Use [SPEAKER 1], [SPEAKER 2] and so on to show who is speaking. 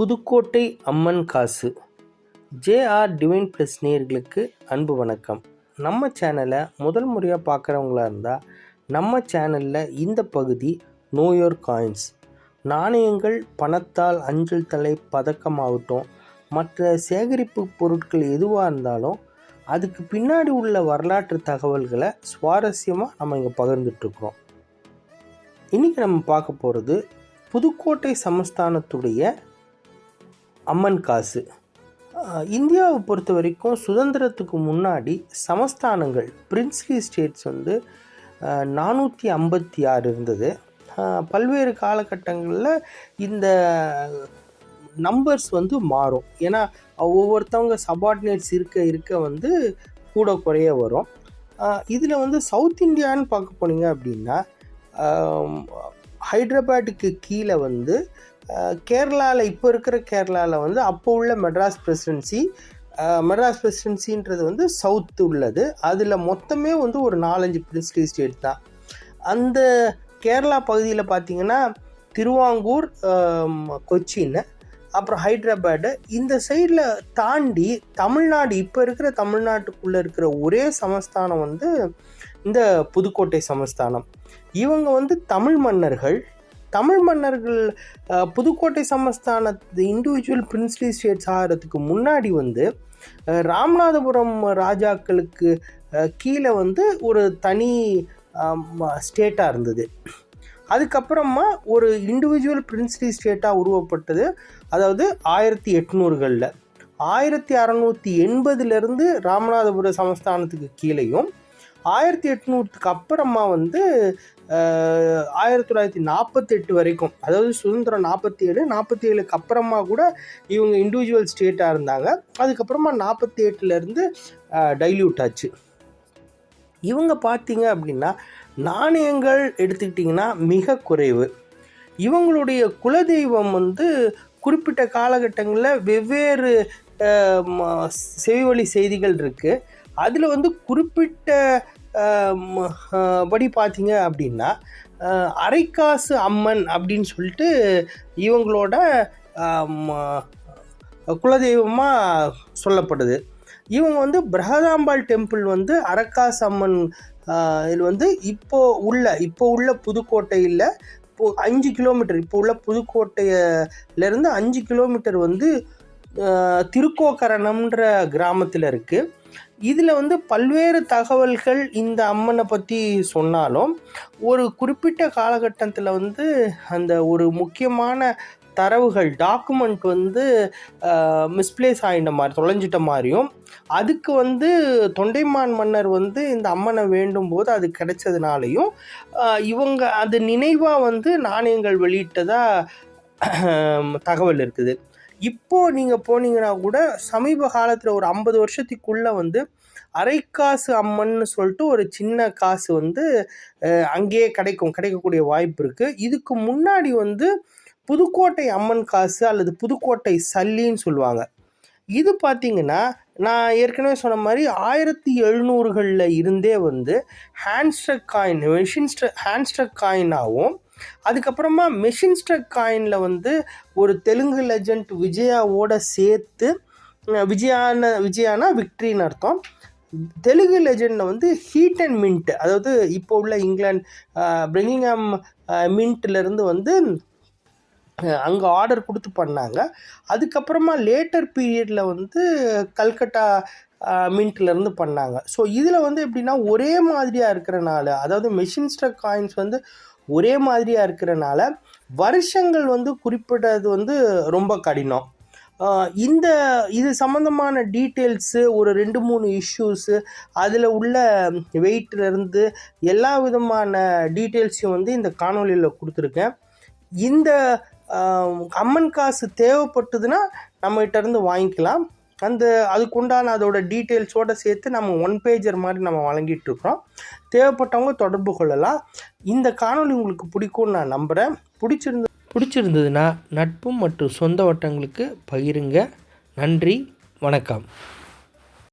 [SPEAKER 1] புதுக்கோட்டை அம்மன் காசு JR divine plus நேயர்களுக்கு அன்பு வணக்கம். நம்ம சேனலை முதல் முறையாக பார்க்குறவங்களா இருந்தால் நம்ம சேனலில் இந்த பகுதி நோ யோர் காயின்ஸ், நாணயங்கள், பணத்தால் அஞ்சல் தலை, பதக்கமாகட்டும், மற்ற சேகரிப்பு பொருட்கள் எதுவாக இருந்தாலும் அதுக்கு பின்னாடி உள்ள வரலாற்று தகவல்களை சுவாரஸ்யமாக நம்ம இங்கே பகிர்ந்துட்டுருக்குறோம். இன்றைக்கி நம்ம பார்க்க போகிறது புதுக்கோட்டை சமஸ்தானத்துடைய அம்மன் காசு. இந்தியாவை பொறுத்த வரைக்கும் சுதந்திரத்துக்கு முன்னாடி சமஸ்தானங்கள், பிரின்ஸ்லி ஸ்டேட்ஸ் 456 இருந்தது. பல்வேறு காலகட்டங்களில் இந்த நம்பர்ஸ் மாறும். ஏன்னா ஒவ்வொருத்தவங்க சபார்டினேட்ஸ் இருக்க கூட குறைய வரும். இதில் சவுத் இந்தியான்னு பார்க்க போனீங்க அப்படின்னா ஹைதராபாத்துக்கு கீழே கேரளாவில், இப்போ இருக்கிற கேரளாவில் அப்போ உள்ள மெட்ராஸ் பிரசிடென்சின்றது சவுத்து உள்ளது. அதில் மொத்தமே ஒரு 4-5 பிரின்ஸ்லி ஸ்டேட் தான். அந்த கேரளா பகுதியில் பார்த்திங்கன்னா திருவாங்கூர், கொச்சின், அப்புறம் ஹைதராபாடு, இந்த சைடில் தாண்டி தமிழ்நாடு, இப்போ இருக்கிற தமிழ்நாட்டுக்குள்ளே இருக்கிற ஒரே சமஸ்தானம் இந்த புதுக்கோட்டை சமஸ்தானம். இவங்க தமிழ் மன்னர்கள் புதுக்கோட்டை சமஸ்தானத்து இண்டிவிஜுவல் பிரின்ஸ்லி ஸ்டேட்ஸ் ஆகிறதுக்கு முன்னாடி ராமநாதபுரம் ராஜாக்களுக்கு கீழே ஒரு தனி ஸ்டேட்டாக இருந்தது. அதுக்கப்புறமா ஒரு இண்டிவிஜுவல் பிரின்ஸ்லி ஸ்டேட்டாக உருவப்பட்டது. அதாவது 1800களில் 1680 ராமநாதபுர சமஸ்தானத்துக்கு கீழேயும், 1800க்கு அப்புறமா 1948 வரைக்கும், அதாவது சுதந்திரம் 47க்கு அப்புறமா கூட இவங்க இண்டிவிஜுவல் ஸ்டேட்டாக இருந்தாங்க. அதுக்கப்புறமா 48லேருந்து டைல்யூட் ஆச்சு. இவங்க பார்த்தீங்க அப்படின்னா நாணயங்கள் எடுத்துக்கிட்டிங்கன்னா மிக குறைவு. இவங்களுடைய குலதெய்வம் குறிப்பிட்ட காலகட்டங்களில் வெவ்வேறு செவிவழி செய்திகள் இருக்குது. அதில் குறிப்பிட்ட படி பார்த்தீங்க அப்படின்னா அரைக்காசு அம்மன் அப்படின்னு சொல்லிட்டு இவங்களோட குலதெய்வமாக சொல்லப்படுது. இவங்க பிரகதாம்பாள் டெம்பிள் அரக்காசு அம்மன் இதில் இப்போ உள்ள புதுக்கோட்டையில் 5 கிலோமீட்டர், இப்போ உள்ள புதுக்கோட்டையிலேருந்து 5 கிலோமீட்டர் திருக்கோக்கரணம்ன்ற கிராமத்தில் இருக்குது. இதில் பல்வேறு தகவல்கள் இந்த அம்மனை பற்றி சொன்னாலும் ஒரு குறிப்பிட்ட காலகட்டத்தில் அந்த ஒரு முக்கியமான தரவுகள், டாக்குமெண்ட் மிஸ்பிளேஸ் ஆகிட்ட மாதிரி, தொலைஞ்சிட்ட மாதிரியும், அதுக்கு தொண்டைமான் மன்னர் இந்த அம்மனை வேண்டும் போது அது கிடைச்சதுனாலையும் இவங்க அது நினைவாக நாணயங்கள் வெளியிட்டதாக தகவல் இருக்குது. இப்போது நீங்கள் போனீங்கன்னா கூட சமீப காலத்தில் ஒரு 50 வருஷத்துக்குள்ளே அரைக்காசு அம்மன்னு சொல்லிட்டு ஒரு சின்ன காசு அங்கேயே கிடைக்கக்கூடிய வாய்ப்பு இருக்குது. இதுக்கு முன்னாடி புதுக்கோட்டை அம்மன் காசு அல்லது புதுக்கோட்டை சல்லின்னு சொல்லுவாங்க. இது பார்த்திங்கன்னா நான் ஏற்கனவே சொன்ன மாதிரி 1700களில் இருந்தே ஹேண்ட்ஸ்ட்ரக் காயின், ஹேண்ட்ஸ்ட்ரக் காயினாகவும், அதுக்கப்புறமா மெஷின் ஸ்ட்ரக் காயினில் ஒரு தெலுங்கு லெஜண்ட் விஜயாவோட சேர்த்து, விஜயானா விக்ட்ரின்னு அர்த்தம், தெலுங்கு லெஜண்டில் ஹீட் அண்ட் மின்ட், அதாவது இப்போ உள்ள இங்கிலாந்து பிரிங்கிங்ஹாம் மின்ட்லேருந்து அங்கே ஆர்டர் கொடுத்து பண்ணாங்க. அதுக்கப்புறமா லேட்டர் பீரியடில் கல்கட்டா மின்ட்லேருந்து பண்ணாங்க. ஸோ இதில் எப்படின்னா ஒரே மாதிரியாக இருக்கிறனால, அதாவது மெஷின் ஸ்ட்ரக் காயின்ஸ் ஒரே மாதிரியாக இருக்கிறனால வருஷங்கள் குறிப்பிட்டது ரொம்ப கடினம். இது சம்மந்தமான டீட்டெயில்ஸு, ஒரு 2-3 இஷ்யூஸு, அதில் உள்ள வெயிட்லேருந்து எல்லா விதமான டீட்டெயில்ஸையும் இந்த காணொலியில் கொடுத்துருக்கேன். இந்த அம்மன் காசு தேவைப்பட்டதுன்னா நம்மகிட்டேருந்து வாங்கிக்கலாம். அதுக்குண்டான அதோட டீட்டெயில்ஸோடு சேர்த்து நம்ம 1 பேஜர் மாதிரி நம்ம வழங்கிட்டுருக்குறோம். தேவைப்பட்டவங்க தொடர்பு கொள்ளலாம். இந்த காணொலி உங்களுக்கு பிடிக்கும்னு நான் நம்புகிறேன். பிடிச்சிருந்ததுன்னா நட்பு மற்றும் சொந்த வட்டங்களுக்கு பகிருங்க. நன்றி, வணக்கம்.